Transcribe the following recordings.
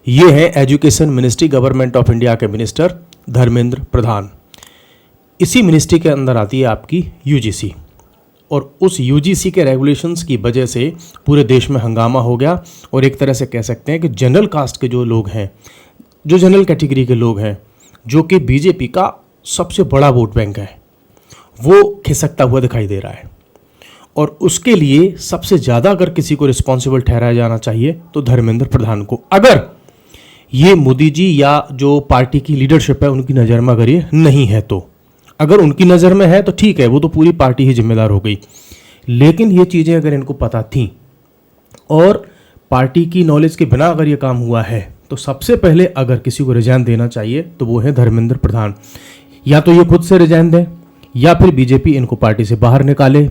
ये है education ministry government of India के मिनिस्टर धर्मेंद्र प्रधान। इसी मिनिस्ट्री के अंदर आती है आपकी यूजीसी, और उस यूजीसी के रेगुलेशंस की वजह से पूरे देश में हंगामा हो गया। और एक तरह से कह सकते हैं कि जनरल कास्ट के जो लोग हैं, जो जनरल कैटेगरी के लोग हैं, जो कि बीजेपी का सबसे बड़ा वोट बैंक है, वो खिसकता हुआ दिखाई दे रहा है। और उसके लिए सबसे ज़्यादा अगर किसी को रिस्पॉन्सिबल ठहराया जाना चाहिए तो धर्मेंद्र प्रधान को। अगर ये मोदी जी या जो पार्टी की लीडरशिप है उनकी नज़र में अगर ये नहीं है तो, अगर उनकी नज़र में है तो ठीक है, वो तो पूरी पार्टी ही जिम्मेदार हो गई। लेकिन ये चीज़ें अगर इनको पता थी और पार्टी की नॉलेज के बिना अगर ये काम हुआ है तो सबसे पहले अगर किसी को रिजाइन देना चाहिए तो वो है धर्मेंद्र प्रधान। या तो ये खुद से रिजाइन दें या फिर बीजेपी इनको पार्टी से बाहर निकाले।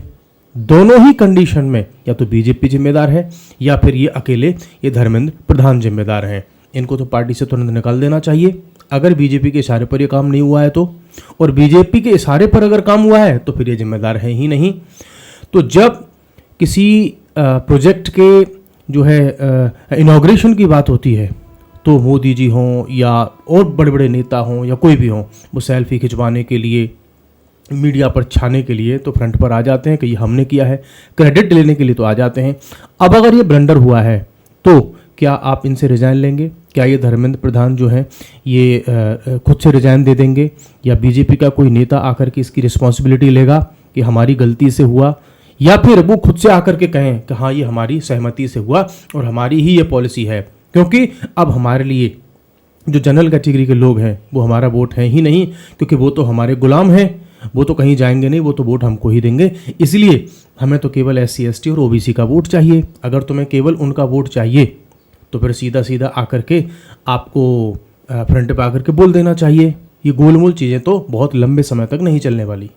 दोनों ही कंडीशन में या तो बीजेपी जिम्मेदार है या फिर ये अकेले ये धर्मेंद्र प्रधान जिम्मेदार हैं। इनको तो पार्टी से तुरंत निकाल देना चाहिए अगर बीजेपी के इशारे पर ये काम नहीं हुआ है तो, और बीजेपी के इशारे पर अगर काम हुआ है तो फिर ये जिम्मेदार है ही नहीं। तो जब किसी प्रोजेक्ट के जो है इनॉग्रेशन की बात होती है तो मोदी जी हों या और बड़े बड़े नेता हों या कोई भी हों, वो सेल्फी खिंचवाने के लिए, मीडिया पर छाने के लिए तो फ्रंट पर आ जाते हैं कि ये हमने किया है, क्रेडिट लेने के लिए तो आ जाते हैं। अब अगर ये ब्लंडर हुआ है तो क्या आप इनसे रिजाइन लेंगे? क्या ये धर्मेंद्र प्रधान जो है ये खुद से रिजाइन दे देंगे, या बीजेपी का कोई नेता आकर के इसकी रिस्पॉन्सिबिलिटी लेगा कि हमारी गलती से हुआ, या फिर वो खुद से आकर के कहें कि हाँ ये हमारी सहमति से हुआ और हमारी ही ये पॉलिसी है? क्योंकि अब हमारे लिए जो जनरल कैटेगरी के लोग हैं वो हमारा वोट है ही नहीं, क्योंकि वो तो हमारे गुलाम हैं, वो तो कहीं जाएंगे नहीं, वो तो वोट हमको ही देंगे। इसलिए हमें तो केवल SC ST और OBC का वोट चाहिए। अगर तुम्हें केवल उनका वोट चाहिए तो फिर सीधा सीधा आकर के आपको फ्रंट पे आकर के बोल देना चाहिए। ये गोलमोल चीज़ें तो बहुत लंबे समय तक नहीं चलने वाली।